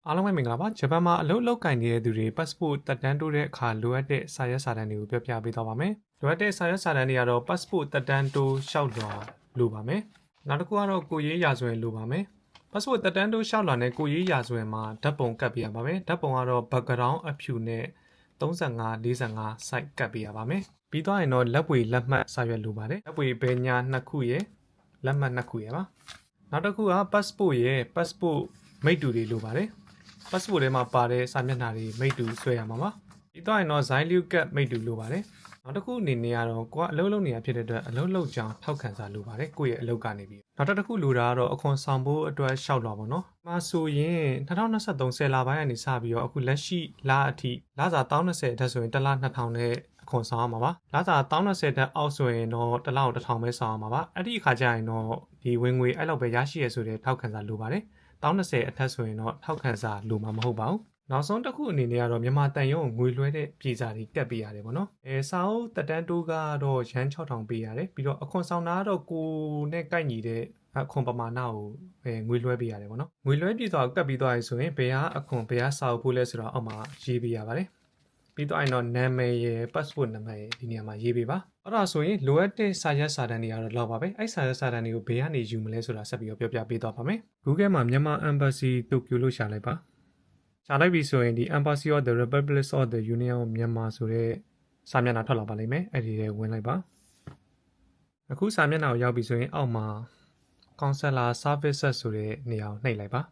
အားလုံးပဲမင်္ဂလာပါဂျပန်မှာအလုပ်လုပ်ကိုင်နေတဲ့သူတွေ passport တက်တန်းတိုးတဲ့အခါလိုအပ်တဲ့စာရွက်စာတမ်းတွေကိုပြောပြပေးသွားပါမယ်လိုအပ်တဲ့စာရွက်စာတမ်းတွေကတော့ passport တက်တန်းတိုးလျှောက်လွှာလိုပါမယ်နောက်တစ်ခုကတော့ကိုရေးရာဇဝင်လိုပါမယ် passport တက်တန်းတိုးလျှောက်လွှာနဲ့ကိုရေးရာဇဝင်မှာဓာတ်ပုံကပ်ပေးရပါမယ်ဓာတ်ပုံကတော့ background အဖြူနဲ့35-45 site ကပ်ပေးရပါမယ်ပြီးသွားရင်တော့လက်ဝေလက်မှတ်စာရွက်လိုပါတယ်လက်ဝေဘယ်ညာနှစ်ခုရယ်လက်မှတ်နှစ်ခုရယ်ပါနောက်တစ်ခုက passport ရယ် passport မိတ္တူတွေလိုပါတယ်passport ထဲမှာပါတဲ့စာမျက်နှာတွေမိတ္တူဆွဲရမှာပါပြီးတော့ရင်တော့ Zilio Card မိတ္တူလိုပါတယ်နောက်တစ်ခုအနေနဲ့ကတော့ကိုကအလုပ်လုပ်နေတာဖြစ်တဲ့အတွက်အလုပ်လုပ်ကြောင်းထောက်ခံစာလိုပါတယ်ကိုယ့်ရဲ့အလုပ်ကနေပြီးနောက်တစ်ခုလိုတာကတော့အခွန်ဆောင်ဖို့အတွက်ရှောက်လွှာပေါ့နော်။မှာဆိုရင်2023 10လပိုင်းကနေစပြီးတော့အခုလက်ရှိလအထိလစာ1020တက်ဆိုရင်တစ်လ2000နဲ့အခွန်ဆောင်ရမှာပါ။လစာ1020တက်အောက်ဆိုရင်တော့တစ်လ1000ပဲဆောင်ရမှာပါ။အဲ့ဒီအခါကျရင်တော့ဒီဝင်ငွေအဲ့လောက်ပဲရရှိရဆိုတဲ့ထောက်ခံစာလိုပါတယ်။1020အထက်ဆိုရင်တော့ထောက်ခံစာလိုမှာမဟုတ်ပါဘူးနောက်ဆုံးတစ်ခုအနေနဲ့ကတော့မြန်မာတန်ရုံငွေလွှဲတဲ့ပြည်စာတွေကပ်ပေးရတယ်ပေါ့နော်စာအုပ်တက်တန်းတိုးကတော့ရန်6000ပေးရတယ်ပြီးတော့အခွန်ဆောင်တာကတော့ကိုနဲ့ကိုက်ညီတဲ့အခွန်ပမာဏကိုငွေလွှဲပေးရတယ်ပေါ့နော်ငွေလွှဲပြည်သွားကပ်ပြီးသွားပြီဆိုရင်ဘယ်ဟာအခွန်ဘယ်ဟာစာအုပ်ဖို့လဲဆိုတော့အောက်မှာရေးပေးရပါတယ်ပြီးတော့အဲ့တော့နာမည်ရယ် passport နံပါတ်ရယ်ဒီနေရာမှာရေးပေးပါအဲ့ဒါဆိုရင်လိုအပ်တဲ့စာရွက်စာတမ်းတွေကတော့လောက်ပါပဲအဲ့စာရွက်စာတမ်းတွေကိုဘယ်ကနေယူမလဲဆိုတာဆက်ပြီးတော့ပြောပြပေးသွားပါမယ် Google မှာမြန်မာ Embassy Tokyo လို့ရှာလိုက်ပါရှာလိုက်ပြီဆိုရင်ဒီ Embassy of the Republic of the Union of Myanmar ဆိုတဲ့စာမျက်နှာထွက်လာပါလိမ့်မယ်အဲ့ဒီထဲဝင်လိုက်ပါအခုစာမျက်နှာကိုရောက်ပြီဆိုရင်အောက်မှာ Consular Services ဆိုတဲ့နေရာကိုနှိပ်လိုက်ပါ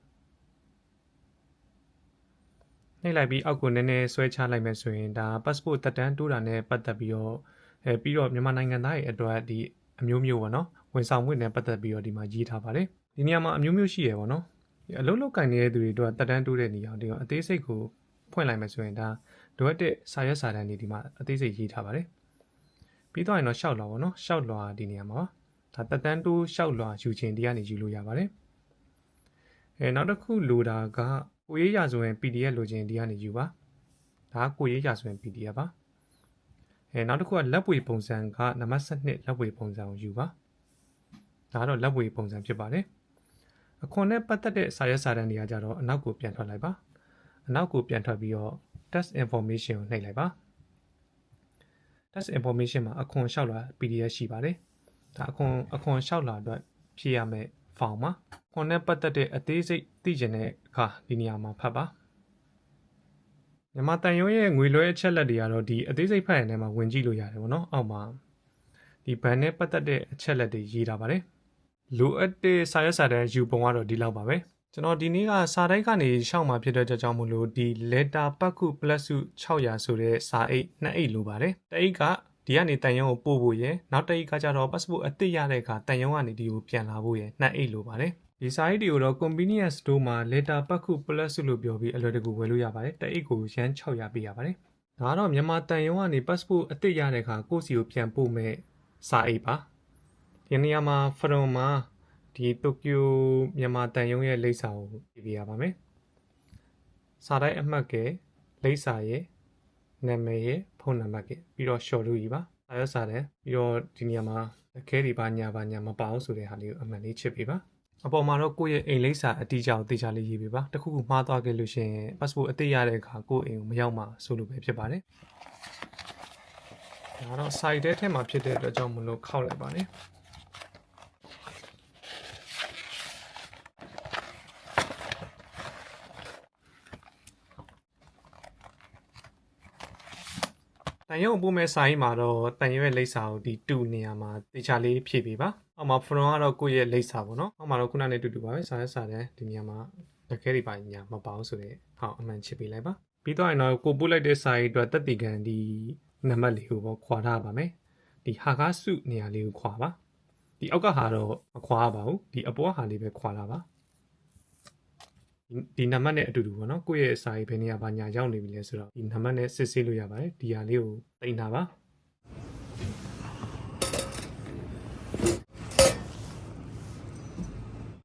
နှိပ်လိုက်ပြီးအောက်ကိုနည်းနည်းဆွဲချလိုက်မယ်ဆိုရင်ဒါ passport တက်တန်းတိုးတာနဲ့ပတ်သက်ပြီးတော့ပြီးတော့မြန်မာနိုင်ငံသားတွေအတွက်ဒီအမျိုးမျိုးပေါ့နော်ဝန်ဆောင်မှုနဲ့ပတ်သက်ပြီးတော့ဒီမှာရေးထားပါတယ်ဒီနေရာမှာအမျိုးမျိုးရှိရပေါ့နော်အလုံးလောက်ကင်နေတဲ့သူတွေအတွက်တက်တန်းတိုးတဲ့နေရာဒီတော့အသေးစိတ်ကိုဖွင့်လိုက်မယ်ဆိုရင်ဒါလိုအပ်တဲ့စာရွက်စာတမ်းတွေဒီမှာအသေးစိတ်ရေးထားပါတယ်ပြီးတော့ရင်တော့ရှောက်လွှာပေါ့နော်ရှောက်လွှာဒီနေရာမှာဒါတက်တန်းတိုးရှောက်လွှာယူခြင်းဒီကနေယူလို့ရပါတယ်နောက်တစ်ခုလိုတာကကိုရေးရာဆိုရင် PDF လိုချင်ဒီကနေယူပါဒါကကိုရေးရာဆိုရင် PDF ပါနောက်တစ်ခုကလက်ဝေပုံစံကနံပါတ်7လက်ဝေပုံစံကိုယူပါဒါကတော့လက်ဝေပုံစံဖြစ်ပါတယ်အခွန်နဲ့ပတ်သက်တဲ့စာရွက်စာတမ်းတွေကကြတော့အနောက်ကိုပြန်ထွက်လိုက်ပါအနောက်ကိုပြန်ထွက်ပြီးတော့ test information ကိုနှိပ်လိုက်ပါ test information မှာအခွန်လျှောက်လွှာ PDF ရှိပါတယ်ဒါအခွန်လျှောက်လွှာအတွက်ဖြည့်ရမယ့် form မှာအခွန်နဲ့ပတ်သက်တဲ့အသေးစိတ်သိချင်တဲ့အခါဒီနေရာမှာဖတ်ပါမြန်မာတန်ရုံးရဲ့ငွေလွှဲအချက်လက်တွေကတော့ဒီအသေးစိတ်ဖတ်ရင်လည်းမှာဝင်ကြည့်လို့ရတယ်ပေါ့နော်အောက်မှာဒီဘဏ်နဲ့ပတ်သက်တဲ့အချက်လက်တွေရေးထားပါတယ်လိုအပ်တဲ့စာရွက်စာတမ်းယူပုံကတော့ဒီလောက်ပါပဲကျွန်တော်ဒီနေ့ကစာတိုက်ကနေရှောက်မှာဖြစ်တဲ့ကြောင့်မို့လို့ဒီ letter ပတ်ခု plus 600ဆိုတဲ့စာအိတ်2အိတ်လိုပါတယ်တအိတ်ကဒီကနေတန်ရုံးကိုပို့ဖို့ရယ်နောက်တအိတ်ကကျတော့ passport အသစ်ရတဲ့အခါတန်ရုံးကနေဒီကိုပြန်လာဖို့ရယ်2အိတ်လိုပါတယ်ဒီစာအိတ်တွေကိုတော့ convenience store မှာ letter ပတ်ခု plus လို့ပြောပြီးအလွယ်တကူဝယ်လို့ရပါတယ်တအိတ်ကိုရန်600ပေးရပါတယ်ဒါကတော့မြန်မာတန်ရုံးကနေ passport အသစ်ရတဲ့အခါကိုယ့်စီကိုပြန်ပို့မဲ့စာအိတ်ပါဒီနေရာမှာ from မှာဒီတိုကျိုမြန်မာတန်ရုံးရဲ့လိပ်စာကိုပြပြရပါမယ်စာတိုင်းအမှတ်ကလိပ်စာရဲ့နာမည်ရဲ့ဖုန်းနံပါတ်ကပြီးတော့ short လို့ရေးပါစာရွက်စာတမ်းပြီးတော့ဒီနေရာမှာအခဲတွေဘာညာမပါဘူးဆိုတဲ့ဟာလေးကိုအမှန်လေးချစ်ပေးပါအပေါ်မှာတော့ကိုယ့်ရဲ့အိမ်လိပ်စာအတိအကျကိုသေချာလေးရေးပေးပါတခုခုမှားသွားခဲ့လို့ရှိရင် passport အသစ်ရတဲ့အခါကိုယ့်အိမ်ကိုမရောက်မှာဆိုလို့ပဲဖြစ်ပါတယ်ဒါတော့ site ထဲမှာဖြစ်တဲ့အတွက်ကြောင့်မလို့ခောက်လိုက်ပါနဲ့တန်ရုံပို့မဲ့စာရေးမှာတော့တန်ရုံရဲ့လိပ်စာကိုဒီ2နေရာမှာတေချာလေးဖြည့်ပေးပါအောက်မှာ from ကတော့ကိုယ့်ရဲ့လိပ်စာပေါ့နော်အောက်မှာတော့ခုနနဲ့တူတူပါပဲစာရွက်စာတမ်းဒီနေရာမှာလက်ခဲတွေပါညာမပါဘူးဆိုတော့ဟောက်အမှန်ချစ်ပေးလိုက်ပါပြီးတော့ရင်တော့ကိုပို့လိုက်တဲ့စာရေးအတွက်တက်တည်ခံဒီနံပါတ်လေးကိုပေါ့ခွာထားပါမယ်ဒီဟာကားစုနေရာလေးကိုခွာပါဒီအောက်ကဟာတော့မခွာပါဘူးဒီအပေါ်ဟာလေးပဲခွာလာပါဒီနံပါတ်နဲ့အတူတူပေါ့နော်ကိုယ့်ရဲ့စာရေးဘယ်နေရာပါညာရောက်နေပြီလဲဆိုတော့ဒီနံပါတ်နဲ့စစ်ဆေးလို့ရပါတယ်ဒီဟာလေးကိုတင်ထားပါ